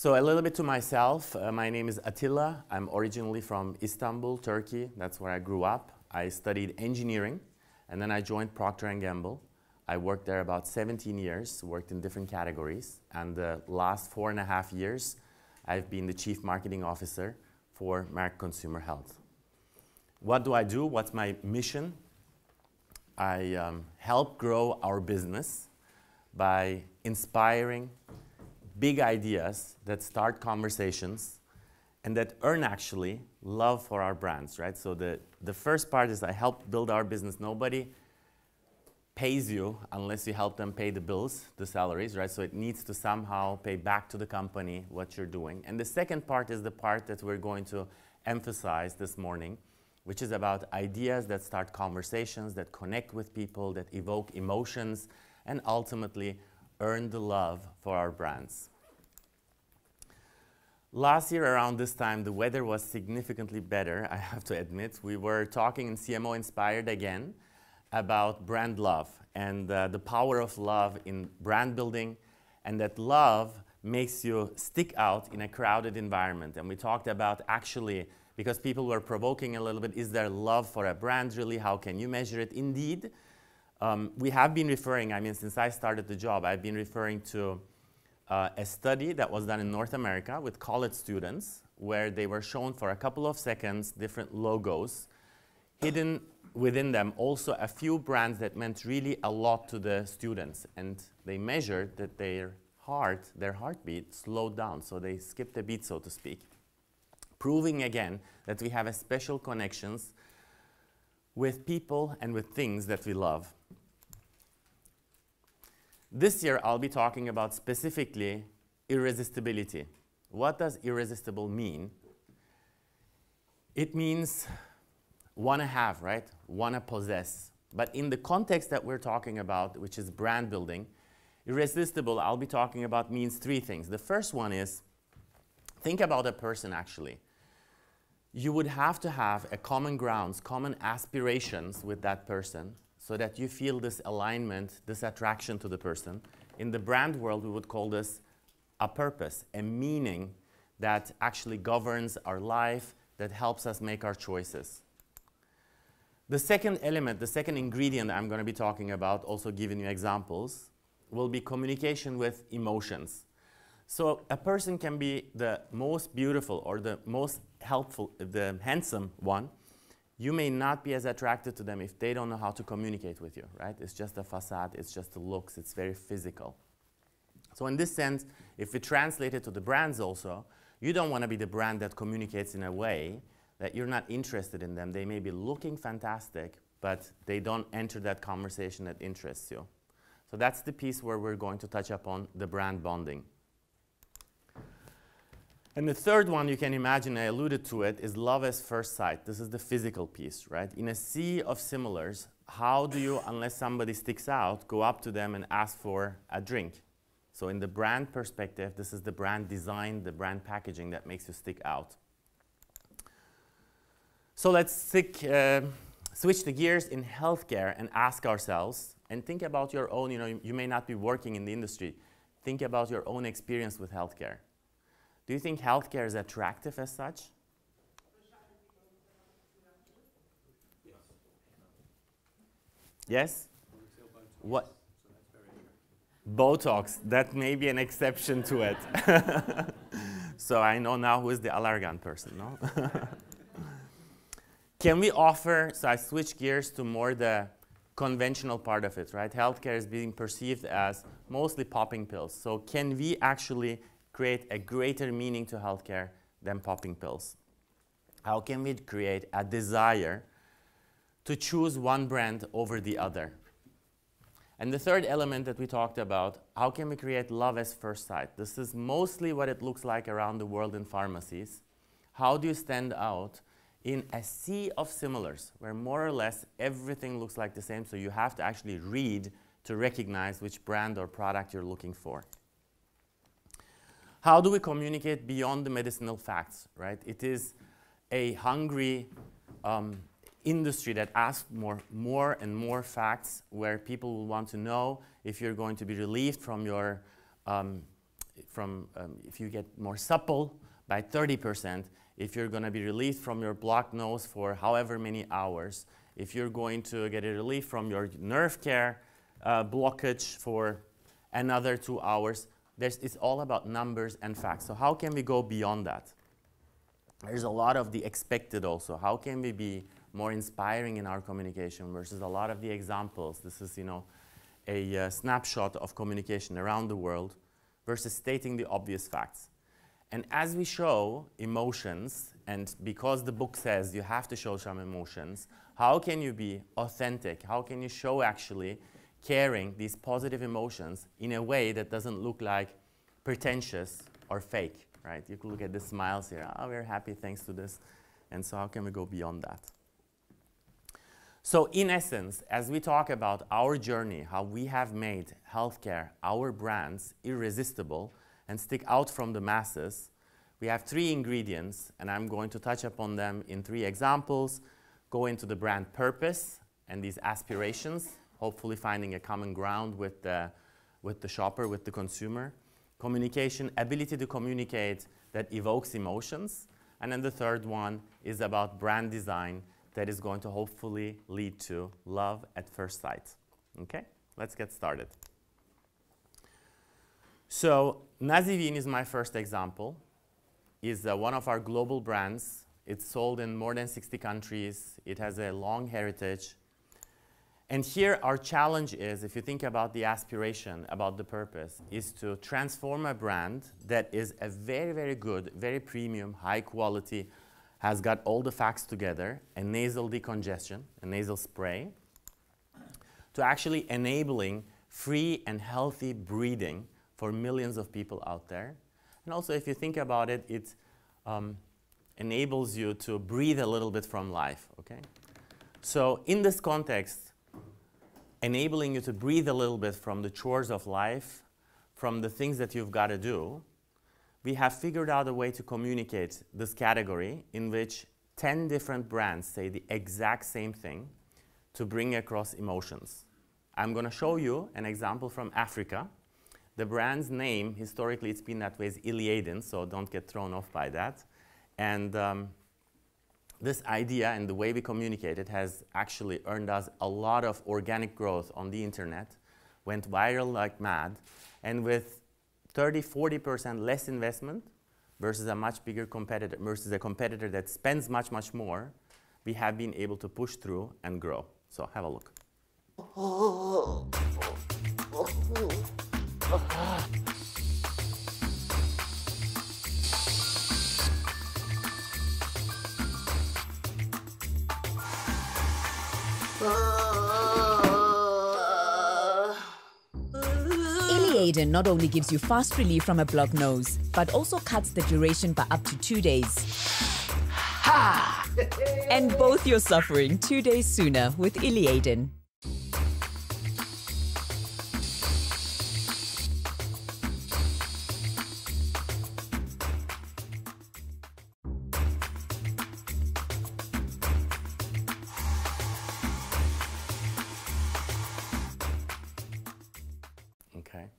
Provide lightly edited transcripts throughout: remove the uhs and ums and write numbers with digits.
So a little bit to myself, my name is Attila. I'm originally from Istanbul, Turkey. That's where I grew up. I studied engineering, and then I joined Procter & Gamble. I worked there about 17 years, worked in different categories, and the last 4.5 years, I've been the Chief Marketing Officer for Merck Consumer Health. What do I do? What's my mission? I help grow our business by inspiring big ideas that start conversations and that earn actually love for our brands, right? So the first part is I help build our business. Nobody pays you unless you help them pay the bills, the salaries, right? So it needs to somehow pay back to the company what you're doing. And the second part is the part that we're going to emphasize this morning, which is about ideas that start conversations, that connect with people, that evoke emotions, and ultimately earn the love for our brands. Last year around this time, the weather was significantly better, I have to admit. We were talking in CMO Inspired again about brand love and the power of love in brand building, and that love makes you stick out in a crowded environment. And we talked about actually, because people were provoking a little bit, is there love for a brand really? How can you measure it? Indeed, we have been referring, I mean, since I started the job, I've been referring to a study that was done in North America with college students, where they were shown for a couple of seconds different logos, hidden within them also a few brands that meant really a lot to the students. And they measured that their heartbeat slowed down, so they skipped a beat, so to speak. Proving again that we have a special connections with people and with things that we love. This year, I'll be talking about specifically irresistibility. What does irresistible mean? It means wanna have, right? Wanna possess. But in the context that we're talking about, which is brand building, irresistible, I'll be talking about means three things. The first one is, think about a person actually. You would have to have a common grounds, common aspirations with that person, so that you feel this alignment, this attraction to the person. In the brand world, we would call this a purpose, a meaning that actually governs our life, that helps us make our choices. The second element, the second ingredient I'm going to be talking about, also giving you examples, will be communication with emotions. So a person can be the most beautiful or the most helpful, the handsome one. You may not be as attracted to them if they don't know how to communicate with you, right? It's just a facade, it's just the looks, it's very physical. So in this sense, if we translate it to the brands also, you don't want to be the brand that communicates in a way that you're not interested in them. They may be looking fantastic, but they don't enter that conversation that interests you. So that's the piece where we're going to touch upon the brand bonding. And the third one, you can imagine, I alluded to it, is love at first sight. This is the physical piece, right? In a sea of similars, how do you, unless somebody sticks out, go up to them and ask for a drink? So in the brand perspective, this is the brand design, the brand packaging that makes you stick out. So let's switch the gears in healthcare and ask ourselves, and think about your own, you may not be working in the industry. Think about your own experience with healthcare. Do you think healthcare is attractive as such? Yes? What? Botox, that may be an exception to it. So I know now who is the Allergan person, no? Can we offer, so I switch gears to more the conventional part of it, right? Healthcare is being perceived as mostly popping pills. So can we actually create a greater meaning to healthcare than popping pills? How can we create a desire to choose one brand over the other? And the third element that we talked about, how can we create love at first sight? This is mostly what it looks like around the world in pharmacies. How do you stand out in a sea of similars, where more or less everything looks like the same, so you have to actually read to recognize which brand or product you're looking for? How do we communicate beyond the medicinal facts, right? It is a hungry industry that asks more and more facts, where people will want to know if you're going to be relieved from your if you get more supple by 30%, if you're going to be released from your blocked nose for however many hours, if you're going to get a relief from your nerve care blockage for another 2 hours, it's all about numbers and facts. So how can we go beyond that? There's a lot of the expected also. How can we be more inspiring in our communication versus a lot of the examples? This is, a snapshot of communication around the world versus stating the obvious facts. And as we show emotions, and because the book says you have to show some emotions, how can you be authentic? How can you show actually caring these positive emotions in a way that doesn't look like pretentious or fake, right? You can look at the smiles here. Oh, we're happy thanks to this. And so how can we go beyond that? So in essence, as we talk about our journey, how we have made healthcare, our brands, irresistible and stick out from the masses, we have 3 ingredients, and I'm going to touch upon them in 3 examples, go into the brand purpose and these aspirations, hopefully finding a common ground with the shopper, with the consumer, communication, ability to communicate that evokes emotions, and then the third one is about brand design, that is going to hopefully lead to love at first sight. Okay, let's get started. So Nasivin is my first example. Is one of our global brands. It's sold in more than 60 countries. It has a long heritage. And here our challenge is, if you think about the aspiration, about the purpose, is to transform a brand that is a very, very good, very premium, high quality, has got all the facts together, a nasal decongestion, a nasal spray, to actually enabling free and healthy breathing for millions of people out there. And also, if you think about it, it enables you to breathe a little bit from life, okay? So in this context, enabling you to breathe a little bit from the chores of life, from the things that you've got to do, we have figured out a way to communicate this category in which 10 different brands say the exact same thing to bring across emotions. I'm going to show you an example from Africa. The brand's name, historically it's been that way, is Irresistible, so don't get thrown off by that. And this idea and the way we communicate it has actually earned us a lot of organic growth on the internet, went viral like mad, and with 30–40% less investment versus a much bigger competitor, versus a competitor that spends much, much more, we have been able to push through and grow. So have a look. Irresistible not only gives you fast relief from a blocked nose, but also cuts the duration by up to 2 days. And both you're suffering 2 days sooner with Irresistible. Okay.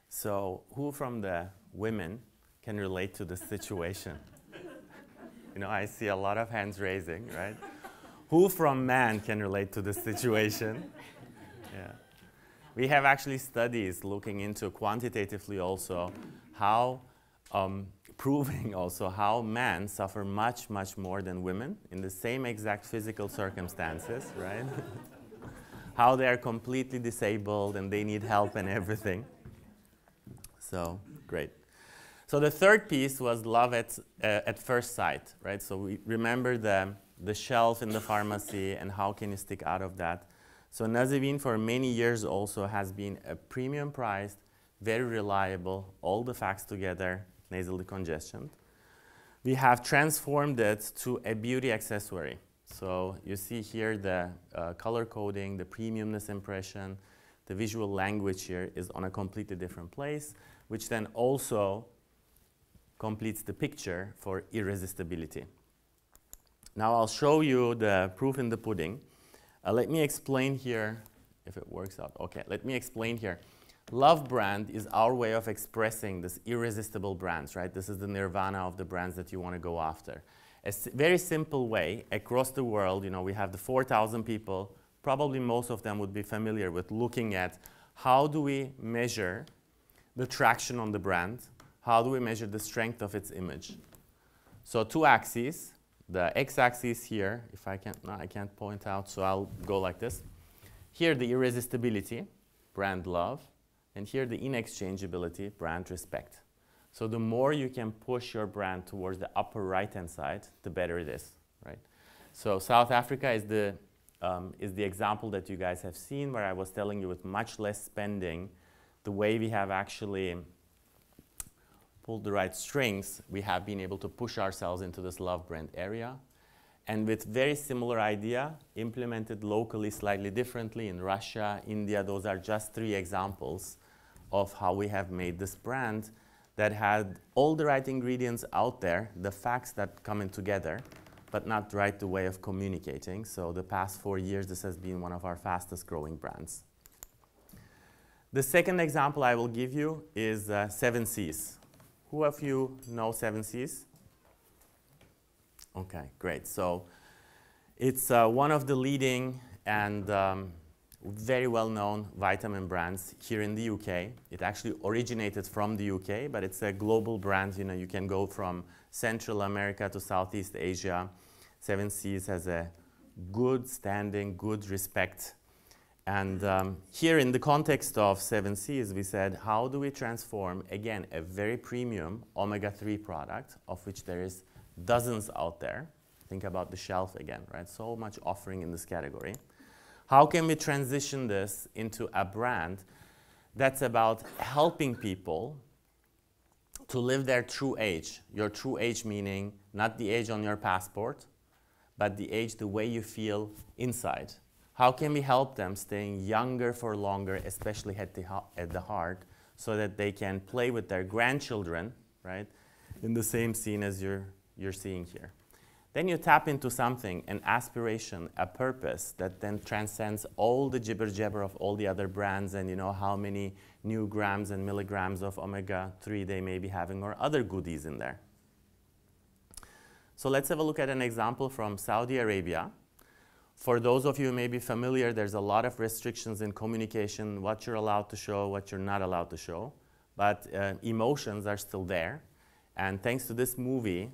So who from the women can relate to this situation? I see a lot of hands raising, right? Who from man can relate to this situation? Yeah. We have actually studies looking into quantitatively also how, proving also how men suffer much, much more than women in the same exact physical circumstances, right? How they are completely disabled and they need help and everything. So, great. So the third piece was love at first sight, right? So we remember the shelf in the pharmacy and how can you stick out of that. So Nasivin for many years also has been a premium priced, very reliable, all the facts together, nasal decongestion. We have transformed it to a beauty accessory. So you see here the color coding, the premiumness impression, the visual language here is on a completely different place, which then also completes the picture for irresistibility. Now I'll show you the proof in the pudding. Let me explain here, if it works out. Okay, let me explain here. Love brand is our way of expressing this irresistible brands, right? This is the nirvana of the brands that you want to go after. A very simple way across the world, you know, we have the 4,000 people, probably most of them would be familiar with looking at how do we measure the traction on the brand, how do we measure the strength of its image. So 2 axes, the x-axis here, if I can't, no, I can't point out, so I'll go like this. Here the irresistibility, brand love, and here the inexchangeability, brand respect. So the more you can push your brand towards the upper right-hand side, the better it is, right? So South Africa is the example that you guys have seen, where I was telling you with much less spending, the way we have actually pulled the right strings, we have been able to push ourselves into this love brand area. And with very similar idea, implemented locally slightly differently in Russia, India, those are just 3 examples of how we have made this brand that had all the right ingredients out there, the facts that come in together, but not right the way of communicating. So the past 4 years, this has been one of our fastest growing brands. The second example I will give you is 7 C's. Who of you know 7 C's? Okay, great. So it's one of the leading and very well-known vitamin brands here in the UK. It actually originated from the UK, but it's a global brand. You know, you can go from Central America to Southeast Asia. 7 C's has a good standing, good respect. And here in the context of 7 C's, we said, how do we transform, again, a very premium omega-3 product, of which there is dozens out there. Think about the shelf again, right? So much offering in this category. How can we transition this into a brand that's about helping people to live their true age? Your true age meaning not the age on your passport, but the age the way you feel inside. How can we help them staying younger for longer, especially at the heart, so that they can play with their grandchildren, right, in the same scene as you're seeing here? Then you tap into something, an aspiration, a purpose that then transcends all the jibber-jabber of all the other brands and you know how many new grams and milligrams of omega-3 they may be having or other goodies in there. So let's have a look at an example from Saudi Arabia. For those of you who may be familiar, there's a lot of restrictions in communication, what you're allowed to show, what you're not allowed to show, but emotions are still there. And thanks to this movie,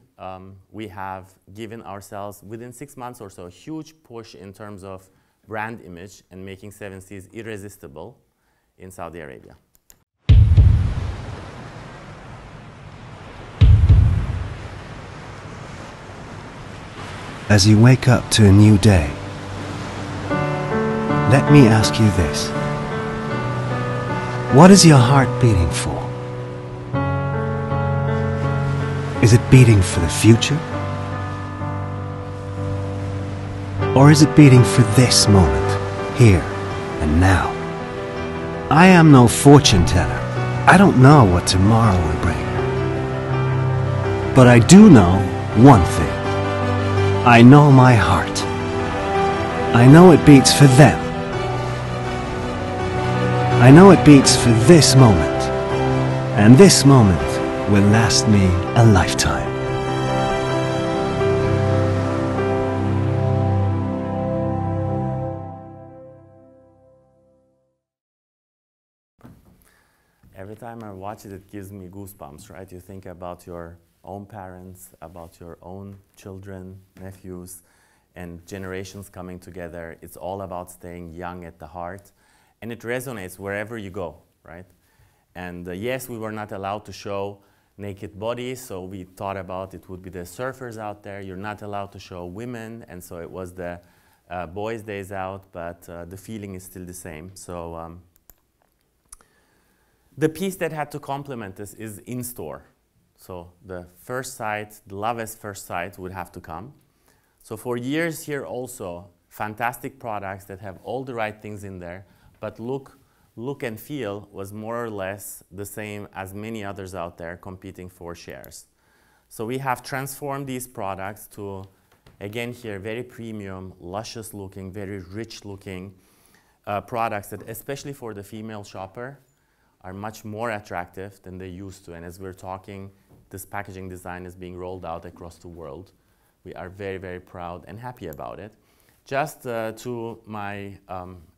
we have given ourselves, within 6 months or so, a huge push in terms of brand image and making 7 C's irresistible in Saudi Arabia. As you wake up to a new day, let me ask you this. What is your heart beating for? Is it beating for the future? Or is it beating for this moment, here and now? I am no fortune teller. I don't know what tomorrow will bring. But I do know one thing. I know my heart. I know it beats for them. I know it beats for this moment. And this moment will last me a lifetime. Every time I watch it, it gives me goosebumps, right? You think about your own parents, about your own children, nephews, and generations coming together. It's all about staying young at the heart. And it resonates wherever you go, right? And yes, we were not allowed to show naked bodies, so we thought about it would be the surfers out there. You're not allowed to show women, and so it was the boys' days out, but the feeling is still the same. So the piece that had to complement this is in-store. So the first sight, the love at first sight would have to come. So for years here also, fantastic products that have all the right things in there, but look and feel was more or less the same as many others out there competing for shares. So we have transformed these products to, again here, very premium, luscious looking, very rich looking products that, especially for the female shopper, are much more attractive than they used to. And as we're talking, this packaging design is being rolled out across the world. We are very, very proud and happy about it. Just to my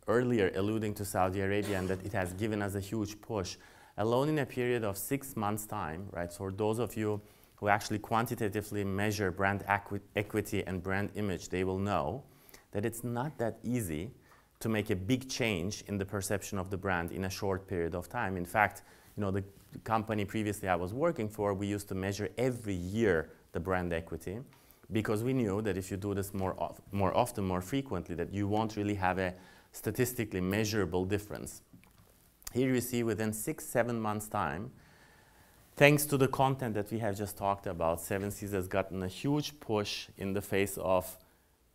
earlier alluding to Saudi Arabia and that it has given us a huge push, alone in a period of 6 months' time, right? So for those of you who actually quantitatively measure brand equity and brand image, they will know that it's not that easy to make a big change in the perception of the brand in a short period of time. In fact, you know, the company previously I was working for, we used to measure every year the brand equity, because we knew that if you do this more often, more frequently, that you won't really have a statistically measurable difference. Here you see within 6-7 months' time, thanks to the content that we have just talked about, 7 Seas has gotten a huge push in the face of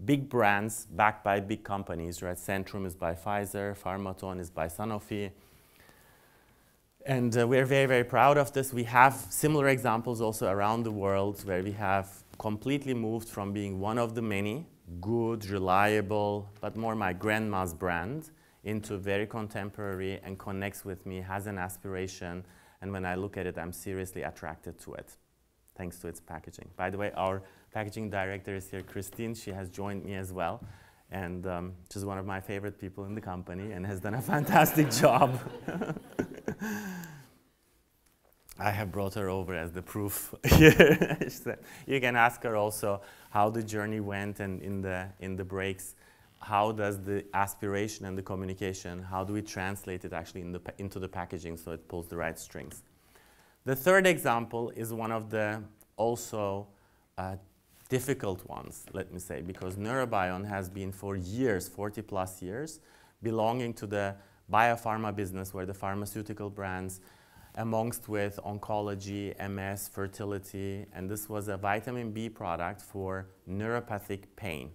big brands backed by big companies, right? Centrum is by Pfizer, Pharmaton is by Sanofi. And we're very, very proud of this. We have similar examples also around the world where we have completely moved from being one of the many good, reliable, but more my grandma's brand into very contemporary and connects with me, has an aspiration, and when I look at it, I'm seriously attracted to it, thanks to its packaging. By the way, our packaging director is here, Christine. She has joined me as well, and she's one of my favorite people in the company and has done a fantastic job. I have brought her over as the proof here. You can ask her also how the journey went, and in the breaks, how does the aspiration and the communication, how do we translate it actually into the packaging so it pulls the right strings. The third example is one of the also difficult ones, let me say, because Neurobion has been for years, 40+ years, belonging to the biopharma business where the pharmaceutical brands amongst with oncology, MS, fertility, and this was a vitamin B product for neuropathic pain,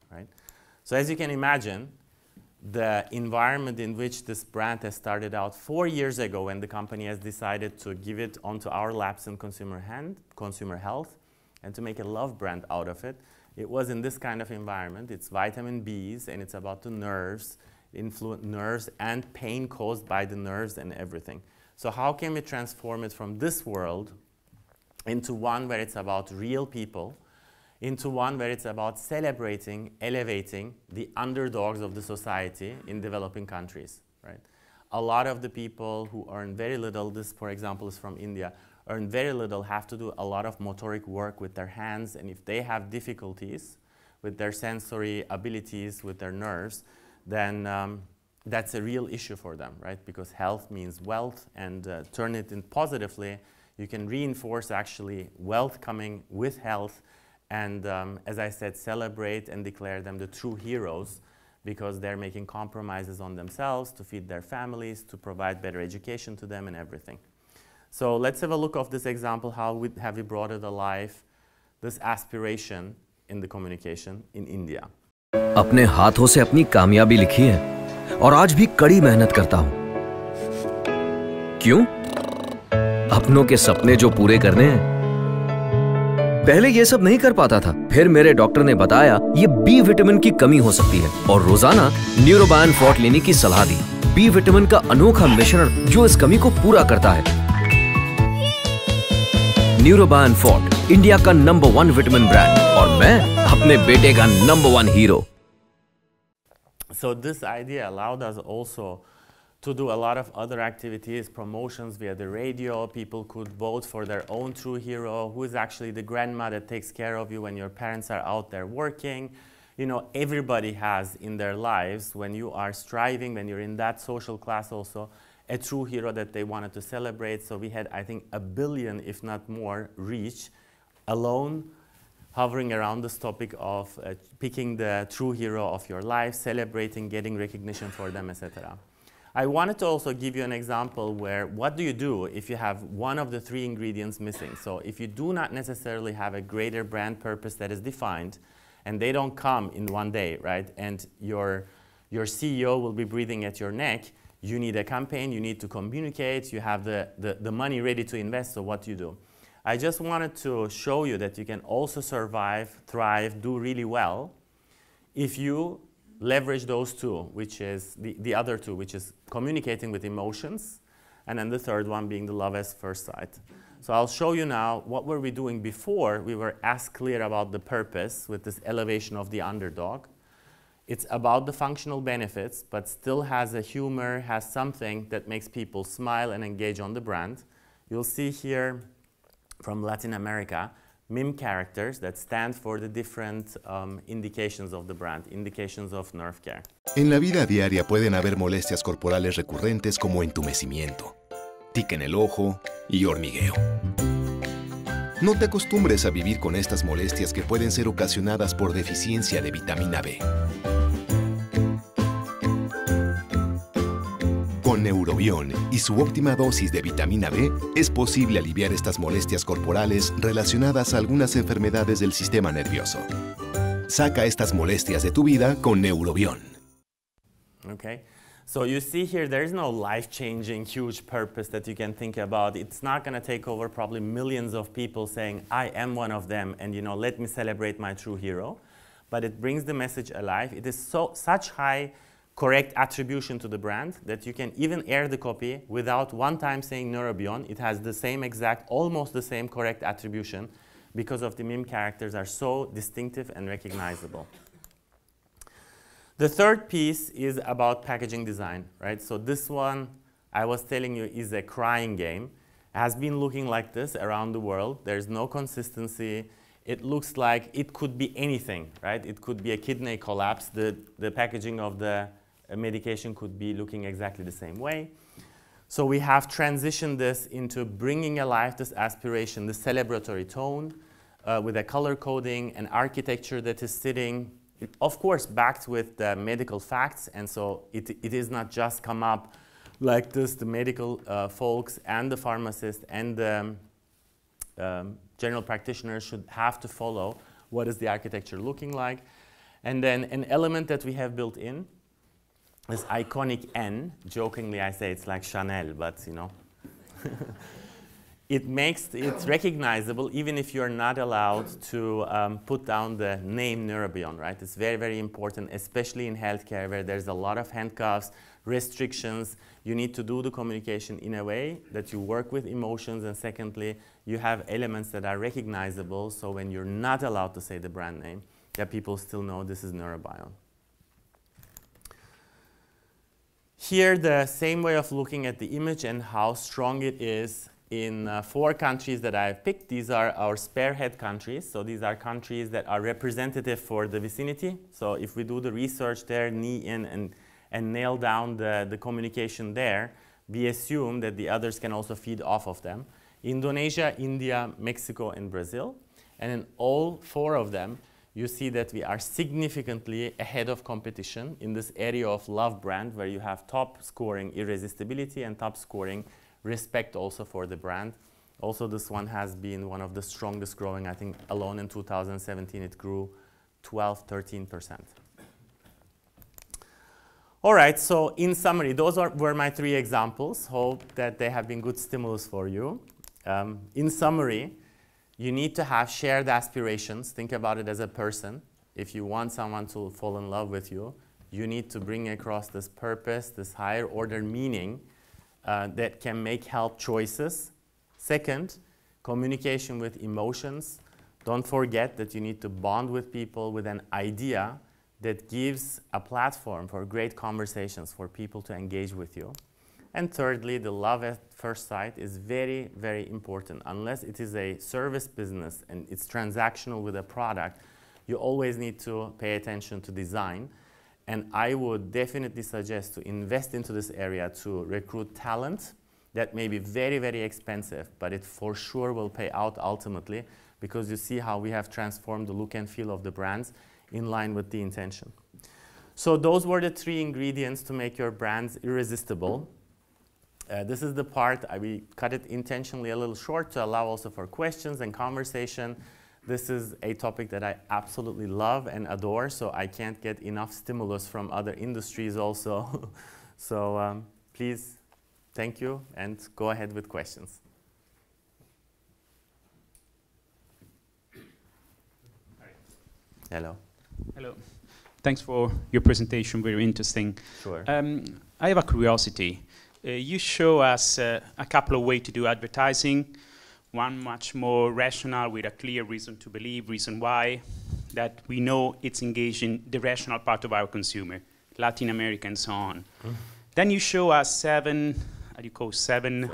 right? So as you can imagine, the environment in which this brand has started out 4 years ago when the company has decided to give it onto our labs in consumer health and to make a love brand out of it, it was in this kind of environment. It's vitamin Bs and it's about the nerves, nerves and pain caused by the nerves and everything. So how can we transform it from this world into one where it's about real people, into one where it's about celebrating, elevating the underdogs of the society in developing countries, right? A lot of the people who earn very little, this for example is from India, earn very little, have to do a lot of motoric work with their hands, and if they have difficulties with their sensory abilities, with their nerves, then that's a real issue for them, right? Because health means wealth, and turn it in positively, you can reinforce actually wealth coming with health, and as I said, celebrate and declare them the true heroes because they're making compromises on themselves to feed their families, to provide better education to them and everything. So let's have a look of this example, how have we brought it alive, this aspiration in the communication in India. अपने हाथों से अपनी कामयाबी लिखी है और आज भी कड़ी मेहनत करता हूं। क्यों? अपनों के सपने जो पूरे करने हैं। पहले ये सब नहीं कर पाता था, फिर मेरे डॉक्टर ने बताया ये बी विटामिन की कमी हो सकती है और रोजाना न्यूरोबायन फॉर्ट लेने की सलाह दी। बी विटामिन का अनोखा मिश्रण जो इस कमी को पूरा करता है। न्यूरोबायन फॉर्ट, इंडिया का नंबर 1 विटामिन ब्रांड और मैं अपने बेटे का number 1 hero. So this idea allowed us also to do a lot of other activities, promotions via the radio. People could vote for their own true hero, who is actually the grandma that takes care of you when your parents are out there working. You know, everybody has in their lives, when you are striving, when you're in that social class also, a true hero that they wanted to celebrate. So we had, I think, 1 billion, if not more, reach alone, hovering around this topic of picking the true hero of your life, celebrating, getting recognition for them, etc. I wanted to also give you an example where what do you do if you have one of the 3 ingredients missing? So if you do not necessarily have a greater brand purpose that is defined, and they don't come in one day, right? And your CEO will be breathing at your neck, you need a campaign, you need to communicate, you have the money ready to invest, so what do you do? I just wanted to show you that you can also survive, thrive, do really well if you leverage those 2, which is the other 2, which is communicating with emotions and then the third one being the love at first sight. So I'll show you now what were we doing before we were as clear about the purpose with this elevation of the underdog. It's about the functional benefits, but still has a humor, has something that makes people smile and engage on the brand. You'll see here from Latin America, meme characters that stand for the different indications of the brand, indications of nerve care. En la vida diaria pueden haber molestias corporales recurrentes como entumecimiento, tic en el ojo y hormigueo. No te acostumbres a vivir con estas molestias que pueden ser ocasionadas por deficiencia de vitamina B. Con Neurobion y su óptima dosis de vitamina B, es posible aliviar estas molestias corporales relacionadas a algunas enfermedades del sistema nervioso. Saca estas molestias de tu vida con Neurobion. Okay, so you see here there's no life-changing, huge purpose that you can think about. It's not going to take over probably millions of people saying, I am one of them, and you know, let me celebrate my true hero. But it brings the message alive. It is such high correct attribution to the brand that you can even air the copy without one time saying Neurobion. It has the same exact, almost the same correct attribution because of the meme characters are so distinctive and recognizable. The third piece is about packaging design, right? So this one, I was telling you, is a crying game. It has been looking like this around the world. There's no consistency. It looks like it could be anything, right? It could be a kidney collapse. The packaging of the medication could be looking exactly the same way. So we have transitioned this into bringing alive this aspiration, the celebratory tone, with a color coding, an architecture that is sitting, of course, backed with the medical facts. And so it is not just come up like this. The medical folks and the pharmacists and the general practitioners should have to follow what is the architecture looking like. And then an element that we have built in, this iconic N. Jokingly, I say it's like Chanel, but you know. It makes it recognizable even if you're not allowed to put down the name Neurobion, right? It's very, very important, especially in healthcare where there's a lot of handcuffs, restrictions. You need to do the communication in a way that you work with emotions, and secondly, you have elements that are recognizable, so when you're not allowed to say the brand name, that people still know this is Neurobion. Here, the same way of looking at the image and how strong it is in 4 countries that I've picked. These are our spearhead countries. So these are countries that are representative for the vicinity. So if we do the research there, knee in and nail down the communication there, we assume that the others can also feed off of them. Indonesia, India, Mexico, and Brazil. And in all 4 of them, you see that we are significantly ahead of competition in this area of love brand, where you have top scoring irresistibility and top scoring respect also for the brand. Also, this one has been one of the strongest growing. I think alone in 2017, it grew 12–13%. All right, so in summary, those were my 3 examples. Hope that they have been good stimulus for you. In summary, you need to have shared aspirations. Think about it as a person. If you want someone to fall in love with you, you need to bring across this purpose, this higher order meaning that can make health choices. Second, communication with emotions. Don't forget that you need to bond with people with an idea that gives a platform for great conversations for people to engage with you. And thirdly, the love at first sight is very, very important. Unless it is a service business and it's transactional with a product, you always need to pay attention to design. And I would definitely suggest to invest into this area to recruit talent that may be very, very expensive, but it for sure will pay out ultimately, because you see how we have transformed the look and feel of the brands in line with the intention. So those were the 3 ingredients to make your brands irresistible. This is the part, we cut it intentionally a little short to allow also for questions and conversation. This is a topic that I absolutely love and adore, so I can't get enough stimulus from other industries also. So please, thank you, and go ahead with questions. Hello. Hello. Thanks for your presentation, very interesting. Sure. I have a curiosity. You show us a couple of ways to do advertising. One much more rational with a clear reason to believe, reason why, that we know it's engaging the rational part of our consumer, Latin America and so on. Then you show us seven, how do you call seven?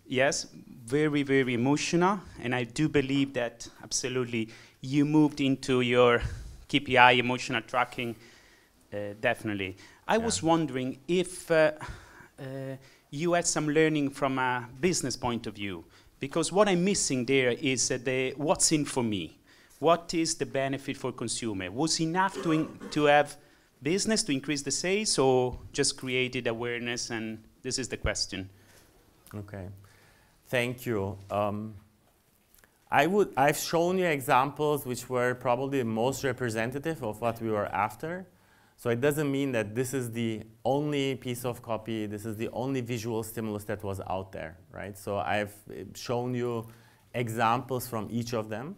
Yes, very, very emotional. And I do believe that absolutely you moved into your KPI emotional tracking, definitely. I was wondering if you had some learning from a business point of view. Because what I'm missing there is what's in for me. What is the benefit for consumer? Was enough to have business to increase the sales, or just created awareness? And this is the question. Okay, thank you. I've shown you examples which were probably most representative of what we were after. So it doesn't mean that this is the only piece of copy, this is the only visual stimulus that was out there, right? So I've shown you examples from each of them.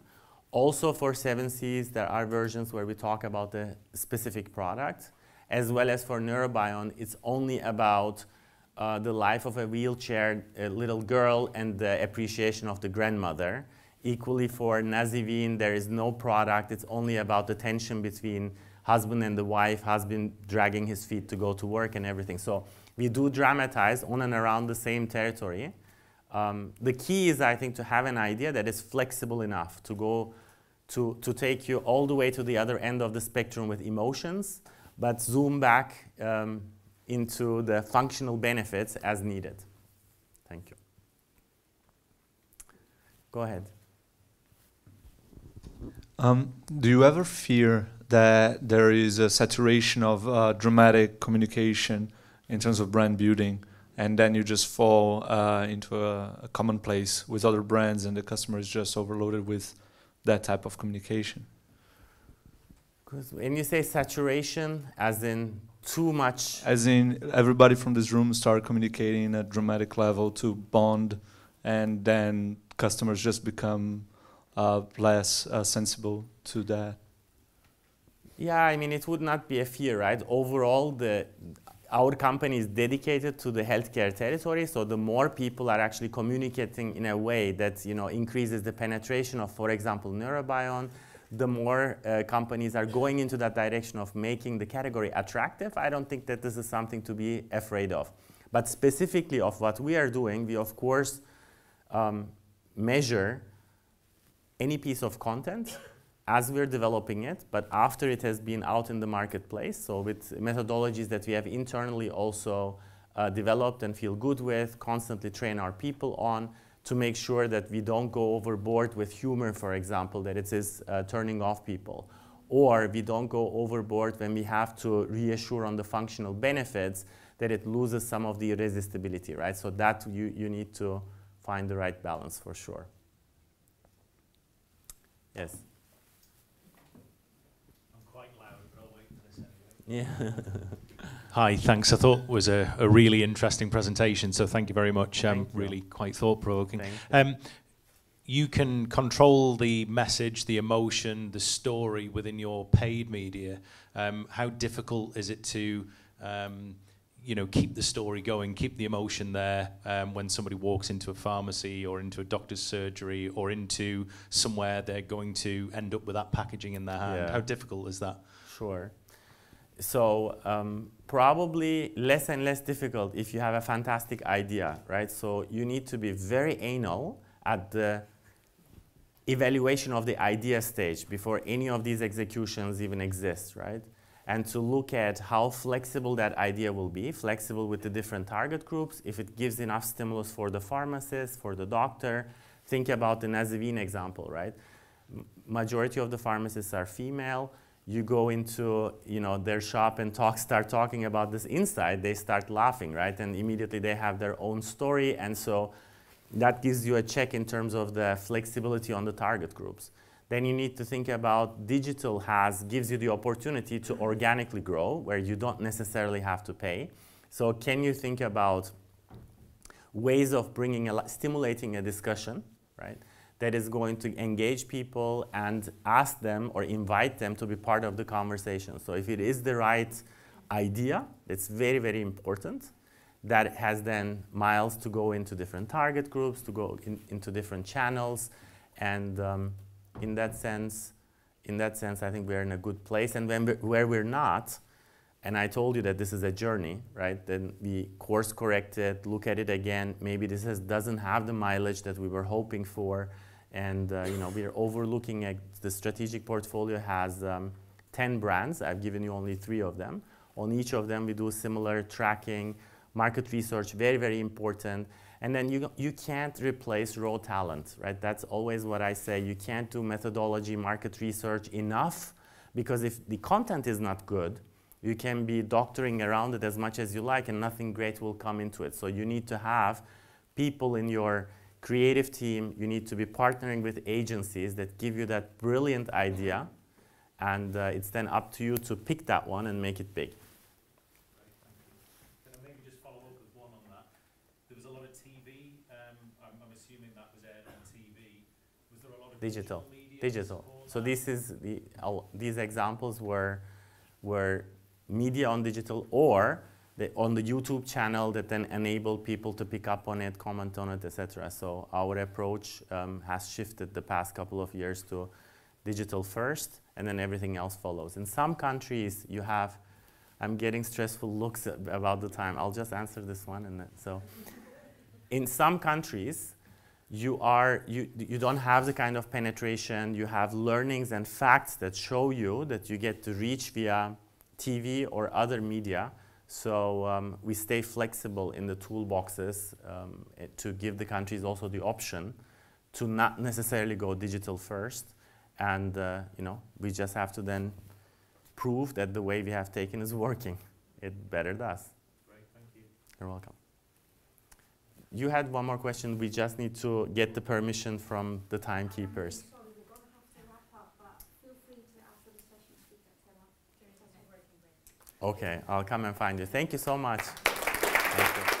Also for 7Cs, there are versions where we talk about the specific product, as well as for Neurobion, it's only about the life of a wheelchair little girl and the appreciation of the grandmother. Equally for Nasivin, there is no product, it's only about the tension between husband and the wife, husband dragging his feet to go to work and everything. So we do dramatize on and around the same territory. The key is, I think, to have an idea that is flexible enough to go to take you all the way to the other end of the spectrum with emotions, but zoom back into the functional benefits as needed. Thank you. Go ahead. Do you ever fear that there is a saturation of dramatic communication in terms of brand building, and then you just fall into a commonplace with other brands and the customer is just overloaded with that type of communication? Because when you say saturation, as in too much? As in everybody from this room start communicating at dramatic level to bond, and then customers just become less sensible to that. Yeah, I mean, it would not be a fear, right? Overall, our company is dedicated to the healthcare territory, so the more people are actually communicating in a way that, you know, increases the penetration of, for example, Neurobion, the more companies are going into that direction of making the category attractive. I don't think that this is something to be afraid of. But specifically of what we are doing, we of course measure any piece of content as we're developing it, but after it has been out in the marketplace, so with methodologies that we have internally also developed and feel good with, constantly train our people on, to make sure that we don't go overboard with humor, for example, that it is turning off people. Or we don't go overboard when we have to reassure on the functional benefits that it loses some of the irresistibility, right? So that you need to find the right balance for sure. Yes? Yeah. Hi, thanks. I thought it was a really interesting presentation, so thank you very much. Really quite thought-provoking. You can control the message, the emotion, the story within your paid media. How difficult is it to you know, keep the story going, keep the emotion there when somebody walks into a pharmacy or into a doctor's surgery or into somewhere they're going to end up with that packaging in their hand? Yeah. How difficult is that? Sure. So probably less and less difficult if you have a fantastic idea, right? So you need to be very anal at the evaluation of the idea stage before any of these executions even exist, right? And to look at how flexible that idea will be, flexible with the different target groups, if it gives enough stimulus for the pharmacist, for the doctor. Think about the Nasivin example, right? Majority of the pharmacists are female. You go into, you know, their shop and start talking about this insight, they start laughing, right? And immediately they have their own story, and so that gives you a check in terms of the flexibility on the target groups. Then you need to think about digital gives you the opportunity to organically grow, where you don't necessarily have to pay. So can you think about ways of stimulating a discussion, right? That is going to engage people and ask them or invite them to be part of the conversation. So if it is the right idea, it's very, very important. that has then miles to go into different target groups, to go into different channels, and in that sense, I think we're in a good place. And where we're not, and I told you that this is a journey, right? Then we course correct it, look at it again. Maybe this doesn't have the mileage that we were hoping for, and we're overlooking at the strategic portfolio has 10 brands. I've given you only 3 of them. On each of them, we do similar tracking, market research, very, very important. And then you can't replace raw talent, right? That's always what I say. You can't do methodology, market research enough, because if the content is not good, you can be doctoring around it as much as you like and nothing great will come into it. So you need to have people in your creative team, you need to be partnering with agencies that give you that brilliant idea, and it's then up to you to pick that one and make it big. Can I maybe just follow up with one on that? There was a lot of TV, I'm assuming that was aired on TV. Was there a lot of digital media? Digital. So this is these examples were media on digital, or on the YouTube channel that then enable people to pick up on it, comment on it, etc. So our approach has shifted the past couple of years to digital first, and then everything else follows. In some countries, you have, I'm getting stressful looks about the time. I'll just answer this one. And so, in some countries, you don't have the kind of penetration. You have learnings and facts that show you that you get to reach via TV or other media. So we stay flexible in the toolboxes to give the countries also the option to not necessarily go digital first. And we just have to then prove that the way we have taken is working. It better does. Great, thank you. You're welcome. You had one more question. We just need to get the permission from the timekeepers. Sorry, we're going to have to wrap up, but feel free to after the session speak at 10 up during the break. Okay, I'll come and find you. Thank you so much. Thank you.